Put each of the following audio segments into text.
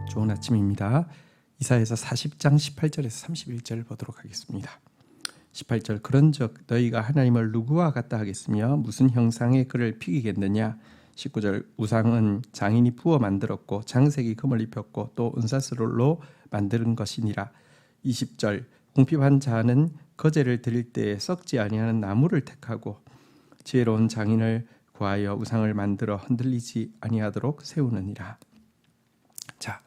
좋은 아침입니다. 이사야서 40장 18절에서 31절 보도록 하겠습니다. 18절 그런즉 너희가 하나님을 누구와 같다 하겠으며 무슨 형상의 그를 피기겠느냐. 19절 우상은 장인이 부어 만들었고 장색이 금을 입혔고 또 은사스로 만드는 것이니라. 20절 궁핍한 자는 거제를 드릴 때에 썩지 아니하는 나무를 택하고 지혜로운 장인을 구하여 우상을 만들어 흔들리지 아니하도록 세우느니라. 자,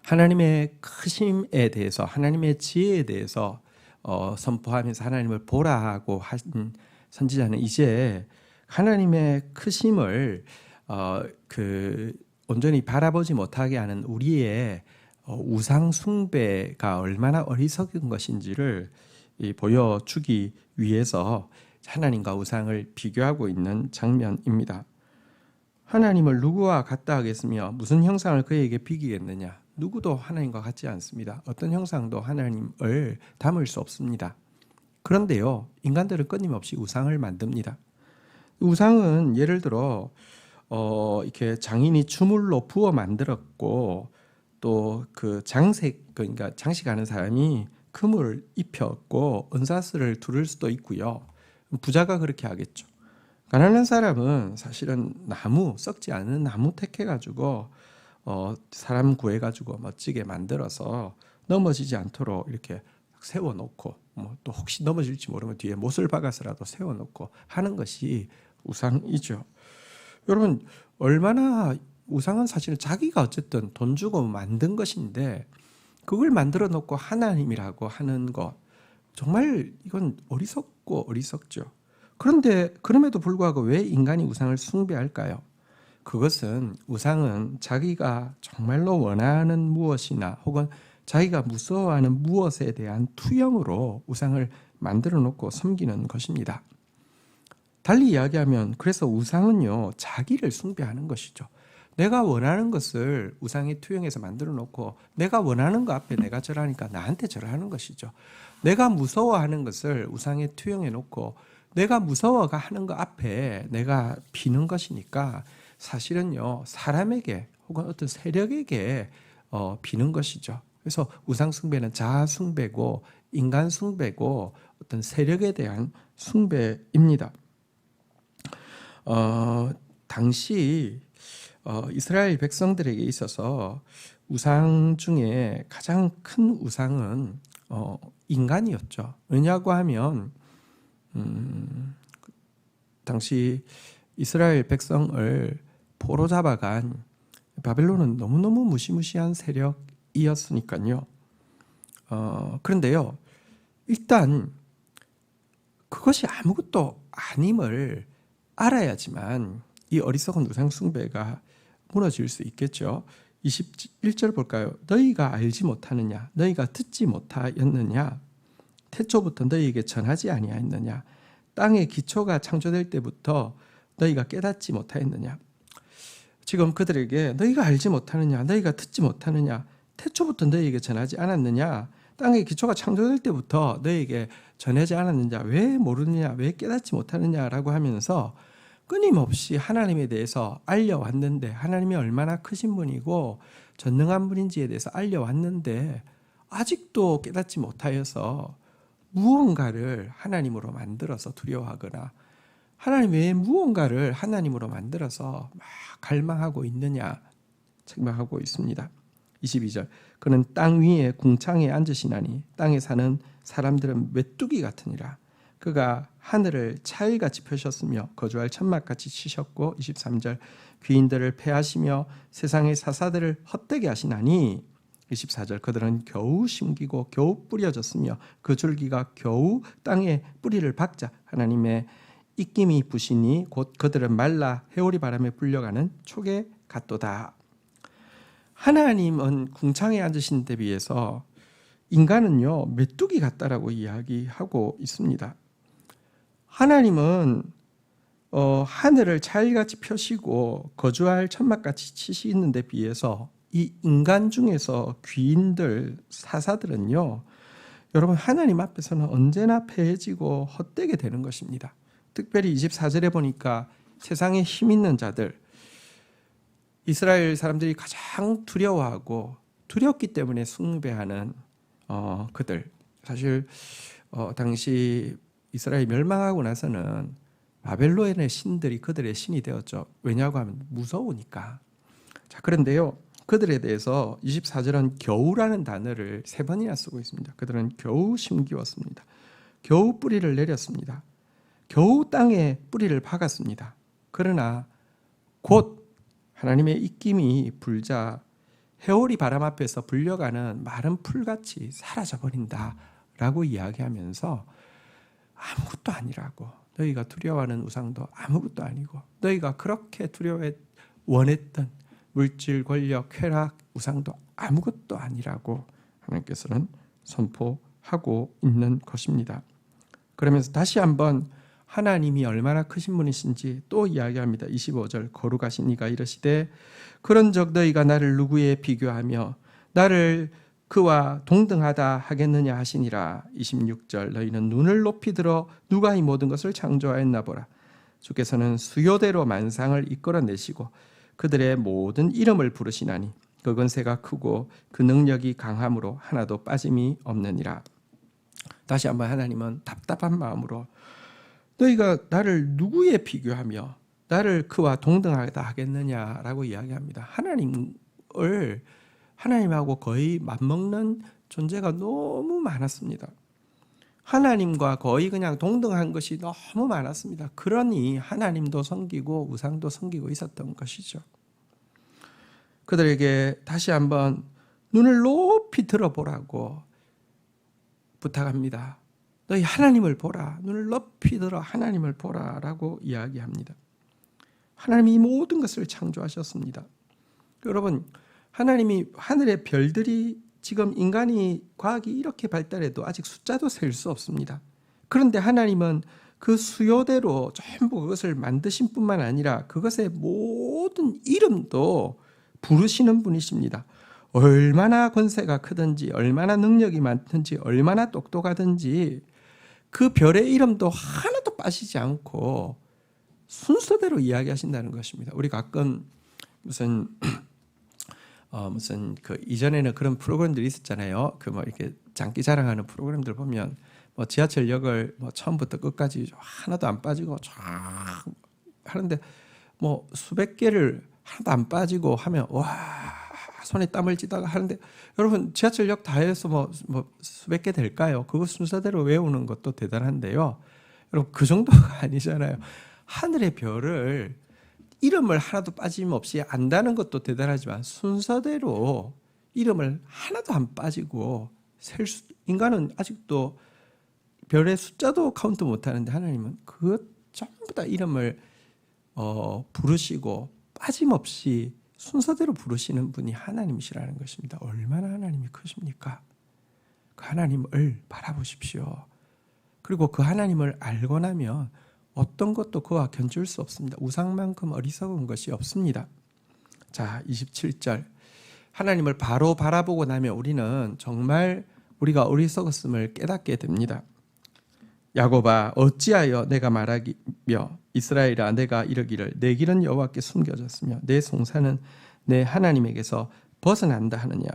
하나님의 크심에 대해서, 하나님의 지혜에 대해서 선포하면서 하나님을 보라 하고 한 선지자는 이제 하나님의 크심을 온전히 바라보지 못하게 하는 우리의 우상 숭배가 얼마나 어리석은 것인지를 보여주기 위해서 하나님과 우상을 비교하고 있는 장면입니다. 하나님을 누구와 같다 하겠으며 무슨 형상을 그에게 비기겠느냐. 누구도 하나님과 같지 않습니다. 어떤 형상도 하나님을 담을 수 없습니다. 그런데요, 인간들은 끊임없이 우상을 만듭니다. 우상은 예를 들어 이렇게 장인이 주물로 부어 만들었고 또 그 장색, 그러니까 장식하는 사람이 금을 입혔고 은사슬을 두를 수도 있고요. 부자가 그렇게 하겠죠. 가난한 사람은 사실은 나무, 썩지 않은 나무 택해가지고 사람 구해가지고 멋지게 만들어서 넘어지지 않도록 이렇게 세워놓고 또 혹시 넘어질지 모르면 뒤에 못을 박아서라도 세워놓고 하는 것이 우상이죠. 여러분, 얼마나 우상은 사실은 자기가 어쨌든 돈 주고 만든 것인데 그걸 만들어 놓고 하나님이라고 하는 것, 정말 이건 어리석고 어리석죠. 그런데 그럼에도 불구하고 왜 인간이 우상을 숭배할까요? 그것은 우상은 자기가 정말로 원하는 무엇이나 혹은 자기가 무서워하는 무엇에 대한 투영으로 우상을 만들어 놓고 섬기는 것입니다. 달리 이야기하면 그래서 우상은요, 자기를 숭배하는 것이죠. 내가 원하는 것을 우상에 투영해서 만들어 놓고 내가 원하는 것 앞에 내가 절하니까 나한테 절하는 것이죠. 내가 무서워하는 것을 우상에 투영해 놓고 내가 무서워가 하는 것 앞에 내가 비는 것이니까 사실은요, 사람에게 혹은 어떤 세력에게 비는 것이죠. 그래서 우상 숭배는 자아 숭배고 인간 숭배고 어떤 세력에 대한 숭배입니다. 당시 이스라엘 백성들에게 있어서 우상 중에 가장 큰 우상은 인간이었죠. 왜냐고 하면 당시 이스라엘 백성을 포로 잡아간 바벨론은 너무너무 무시무시한 세력이었으니까요. 그런데요, 일단 그것이 아무것도 아님을 알아야지만 이 어리석은 우상 숭배가 무너질 수 있겠죠. 21절 볼까요? 너희가 알지 못하느냐? 너희가 듣지 못하였느냐? 태초부터 너희에게 전하지 아니하였느냐? 땅의 기초가 창조될 때부터 너희가 깨닫지 못하였느냐? 지금 그들에게 너희가 알지 못하느냐? 너희가 듣지 못하느냐? 태초부터 너희에게 전하지 않았느냐? 땅의 기초가 창조될 때부터 너희에게 전하지 않았느냐? 왜 모르느냐? 왜 깨닫지 못하느냐라고 하면서 끊임없이 하나님에 대해서 알려왔는데, 하나님이 얼마나 크신 분이고 전능한 분인지에 대해서 알려왔는데 아직도 깨닫지 못하여서 무언가를 하나님으로 만들어서 두려워하거나 하나님 외에 무언가를 하나님으로 만들어서 막 갈망하고 있느냐 책망하고 있습니다. 22절 그는 땅 위에 궁창에 앉으시나니 땅에 사는 사람들은 메뚜기 같으니라. 그가 하늘을 차일같이 펴셨으며 거주할 천막같이 치셨고 23절 귀인들을 패하시며 세상의 사사들을 헛되게 하시나니 24절 그들은 겨우 심기고 겨우 뿌려졌으며 그 줄기가 겨우 땅에 뿌리를 박자 하나님의 입김이 부시니 곧 그들은 말라 해오리 바람에 불려가는 촉에 같도다. 하나님은 궁창에 앉으신 데 비해서 인간은요 메뚜기 같다라고 이야기하고 있습니다. 하나님은 하늘을 차일같이 펴시고 거주할 천막같이 치시는 데 비해서 이 인간 중에서 귀인들, 사사들은요, 여러분 하나님 앞에서는 언제나 패해지고 헛되게 되는 것입니다. 특별히 24절에 보니까 세상에 힘 있는 자들, 이스라엘 사람들이 가장 두려워하고 두렵기 때문에 숭배하는 그들. 사실 당시 이스라엘이 멸망하고 나서는 바벨론의 신들이 그들의 신이 되었죠. 왜냐고 하면 무서우니까. 자, 그런데요, 그들에 대해서 24절은 겨우라는 단어를 3번이나 쓰고 있습니다. 그들은 겨우 심기웠습니다. 겨우 뿌리를 내렸습니다. 겨우 땅에 뿌리를 박았습니다. 그러나 곧 하나님의 입김이 불자 해오리 바람 앞에서 불려가는 마른 풀같이 사라져버린다라고 이야기하면서 아무것도 아니라고, 너희가 두려워하는 우상도 아무것도 아니고, 너희가 그렇게 원했던 물질, 권력, 쾌락, 우상도 아무것도 아니라고 하나님께서는 선포하고 있는 것입니다. 그러면서 다시 한번 하나님이 얼마나 크신 분이신지 또 이야기합니다. 25절, 거룩하신 이가 이르시되 그런즉 너희가 나를 누구에 비교하며 나를 그와 동등하다 하겠느냐 하시니라. 26절, 너희는 눈을 높이 들어 누가 이 모든 것을 창조하였나 보라. 주께서는 수요대로 만상을 이끌어내시고 그들의 모든 이름을 부르시나니 그 권세가 크고 그 능력이 강함으로 하나도 빠짐이 없느니라. 다시 한번 하나님은 답답한 마음으로 너희가 나를 누구에 비교하며 나를 그와 동등하다 하겠느냐라고 이야기합니다. 하나님하고 거의 맞먹는 존재가 너무 많았습니다. 하나님과 거의 그냥 동등한 것이 너무 많았습니다. 그러니 하나님도 섬기고 우상도 섬기고 있었던 것이죠. 그들에게 다시 한번 눈을 높이 들어보라고 부탁합니다. 너희 하나님을 보라. 눈을 높이 들어 하나님을 보라라고 이야기합니다. 하나님이 이 모든 것을 창조하셨습니다. 여러분, 하나님이 하늘의 별들이 지금 인간이 과학이 이렇게 발달해도 아직 숫자도 셀 수 없습니다. 그런데 하나님은 그 수요대로 전부 그것을 만드신 뿐만 아니라 그것의 모든 이름도 부르시는 분이십니다. 얼마나 권세가 크든지, 얼마나 능력이 많든지, 얼마나 똑똑하든지 그 별의 이름도 하나도 빠지지 않고 순서대로 이야기하신다는 것입니다. 우리 가끔 무슨 그 이전에는 그런 프로그램들이 있었잖아요. 그 뭐 이렇게 장기 자랑하는 프로그램들 보면 뭐 지하철역을 뭐 처음부터 끝까지 하나도 안 빠지고 쫙 하는데 뭐 수백 개를 하나도 안 빠지고 하면 와, 손에 땀을 쥐다가 하는데, 여러분 지하철역 다 해서 뭐 수백 개 될까요? 그거 순서대로 외우는 것도 대단한데요. 여러분 그 정도가 아니잖아요. 하늘의 별을 이름을 하나도 빠짐없이 안다는 것도 대단하지만 순서대로 이름을 하나도 안 빠지고 인간은 아직도 별의 숫자도 카운트 못하는데 하나님은 그 전부 다 이름을 부르시고 빠짐없이 순서대로 부르시는 분이 하나님이시라는 것입니다. 얼마나 하나님이 크십니까? 그 하나님을 바라보십시오. 그리고 그 하나님을 알고 나면 어떤 것도 그와 견줄 수 없습니다. 우상만큼 어리석은 것이 없습니다. 자, 27절. 하나님을 바로 바라보고 나면 우리는 정말 우리가 어리석었음을 깨닫게 됩니다. 야곱아, 어찌하여 내가 말하기며 이스라엘아, 내가 이르기를 내 길은 여호와께 숨겨졌으며 내 송사는 내 하나님에게서 벗어난다 하느냐.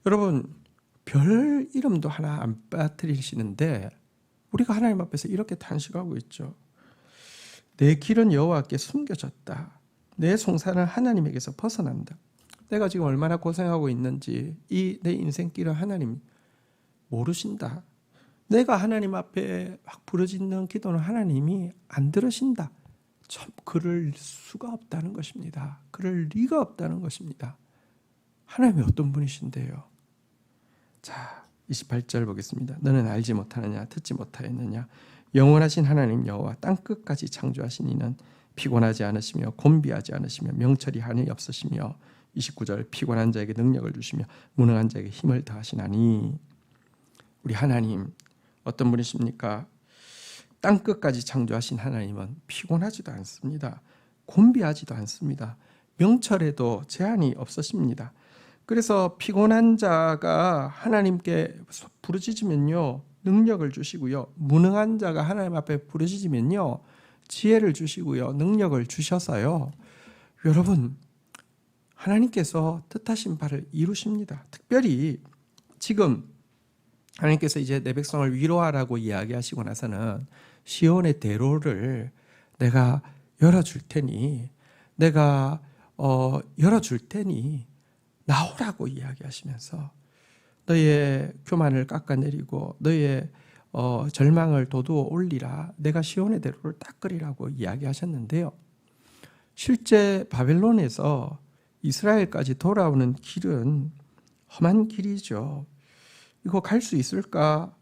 여러분, 별 이름도 하나 안 빠뜨리시는데 우리가 하나님 앞에서 이렇게 탄식하고 있죠. 내 길은 여호와께 숨겨졌다. 내 송사는 하나님에게서 벗어난다. 내가 지금 얼마나 고생하고 있는지 이 내 인생길은 하나님 모르신다. 내가 하나님 앞에 막 부르짖는 기도는 하나님이 안 들으신다. 그럴 수가 없다는 것입니다. 그럴 리가 없다는 것입니다. 하나님이 어떤 분이신데요? 자, 28절 보겠습니다. 너는 알지 못하느냐, 듣지 못하였느냐? 영원하신 하나님 여호와 땅끝까지 창조하신 이는 피곤하지 않으시며 곤비하지 않으시며 명철이 한이 없으시며 29절 피곤한 자에게 능력을 주시며 무능한 자에게 힘을 더하시나니. 우리 하나님 어떤 분이십니까? 땅끝까지 창조하신 하나님은 피곤하지도 않습니다. 곤비하지도 않습니다. 명철에도 제한이 없으십니다. 그래서 피곤한 자가 하나님께 부르짖으면요 능력을 주시고요, 무능한 자가 하나님 앞에 부르짖으면요 지혜를 주시고요 능력을 주셔서요. 여러분, 하나님께서 뜻하신 바를 이루십니다. 특별히 지금 하나님께서 이제 내 백성을 위로하라고 이야기하시고 나서는 시온의 대로를 내가 열어줄 테니 내가 열어줄 테니 나오라고 이야기하시면서 너의 교만을 깎아내리고 너의 절망을 도두어 올리라. 내가 시온의 대로를 닦으리라고 이야기하셨는데요. 실제 바벨론에서 이스라엘까지 돌아오는 길은 험한 길이죠. 이거 갈 수 있을까?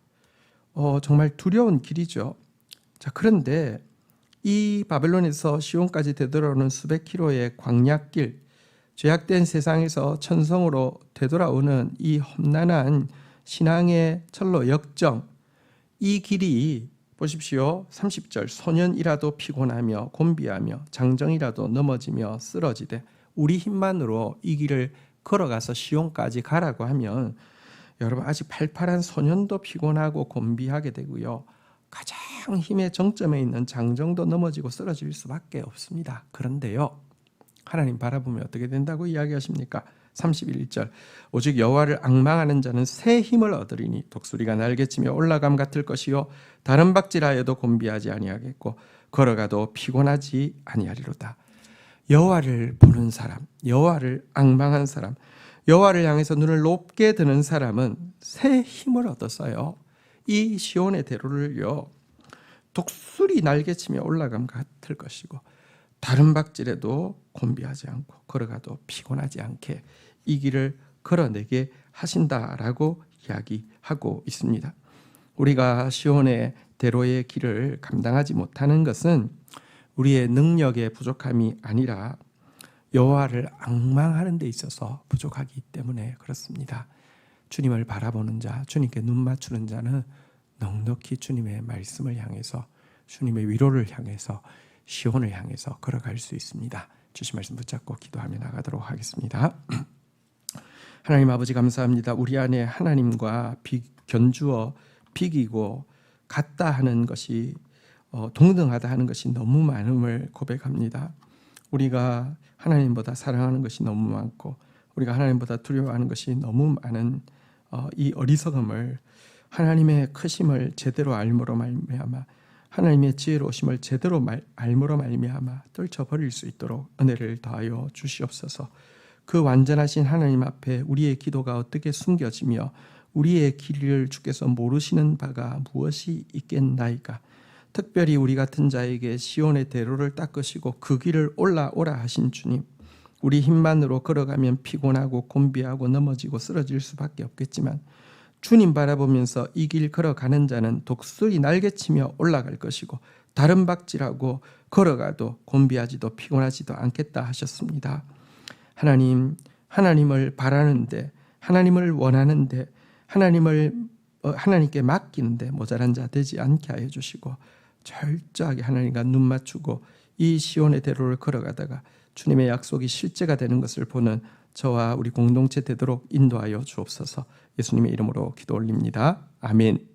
정말 두려운 길이죠. 자, 그런데 이 바벨론에서 시온까지 되돌아오는 수백 킬로의 광약길, 죄악된 세상에서 천성으로 되돌아오는 이 험난한 신앙의 철로 역정, 이 길이 보십시오. 30절 소년이라도 피곤하며 곤비하며 장정이라도 넘어지며 쓰러지되 우리 힘만으로 이 길을 걸어가서 시온까지 가라고 하면 여러분 아직 팔팔한 소년도 피곤하고 곤비하게 되고요. 가장 힘의 정점에 있는 장정도 넘어지고 쓰러질 수밖에 없습니다. 그런데요. 하나님 바라보면 어떻게 된다고 이야기하십니까? 31절 오직 여호와를 앙망하는 자는 새 힘을 얻으리니 독수리가 날개치며 올라감 같을 것이요 다른 박질하여도 곤비하지 아니하겠고 걸어가도 피곤하지 아니하리로다. 여호와를 보는 사람, 여호와를 앙망한 사람, 여호와를 향해서 눈을 높게 드는 사람은 새 힘을 얻었어요. 이 시온의 대로를요 독수리 날개치며 올라감 같을 것이고 다른 박질에도 곤비하지 않고 걸어가도 피곤하지 않게 이 길을 걸어내게 하신다라고 이야기하고 있습니다. 우리가 시온의 대로의 길을 감당하지 못하는 것은 우리의 능력의 부족함이 아니라 여호와를 앙망하는 데 있어서 부족하기 때문에 그렇습니다. 주님을 바라보는 자, 주님께 눈 맞추는 자는 넉넉히 주님의 말씀을 향해서 주님의 위로를 향해서 시온을 향해서 걸어갈 수 있습니다. 주신 말씀 붙잡고 기도하며 나가도록 하겠습니다. 하나님 아버지 감사합니다. 우리 안에 하나님과 견주어 비기고 같다 하는 것이 동등하다 하는 것이 너무 많음을 고백합니다. 우리가 하나님보다 사랑하는 것이 너무 많고 우리가 하나님보다 두려워하는 것이 너무 많은 이 어리석음을 하나님의 크심을 제대로 알므로 말미암아 하나님의 지혜로우심을 제대로 알므로 말미암아 떨쳐버릴 수 있도록 은혜를 더하여 주시옵소서. 그 완전하신 하나님 앞에 우리의 기도가 어떻게 숨겨지며 우리의 길을 주께서 모르시는 바가 무엇이 있겠나이까. 특별히 우리 같은 자에게 시온의 대로를 닦으시고 그 길을 올라오라 하신 주님, 우리 힘만으로 걸어가면 피곤하고 곤비하고 넘어지고 쓰러질 수밖에 없겠지만 주님 바라보면서 이 길 걸어가는 자는 독수리 날개치며 올라갈 것이고 다른 박질하고 걸어가도 곤비하지도 피곤하지도 않겠다 하셨습니다. 하나님, 하나님을 바라는데 하나님을 원하는데 하나님께 맡기는데 모자란 자 되지 않게 하여 주시고 철저하게 하나님과 눈 맞추고 이 시온의 대로를 걸어가다가 주님의 약속이 실제가 되는 것을 보는 저와 우리 공동체 되도록 인도하여 주옵소서. 예수님의 이름으로 기도 올립니다. 아멘.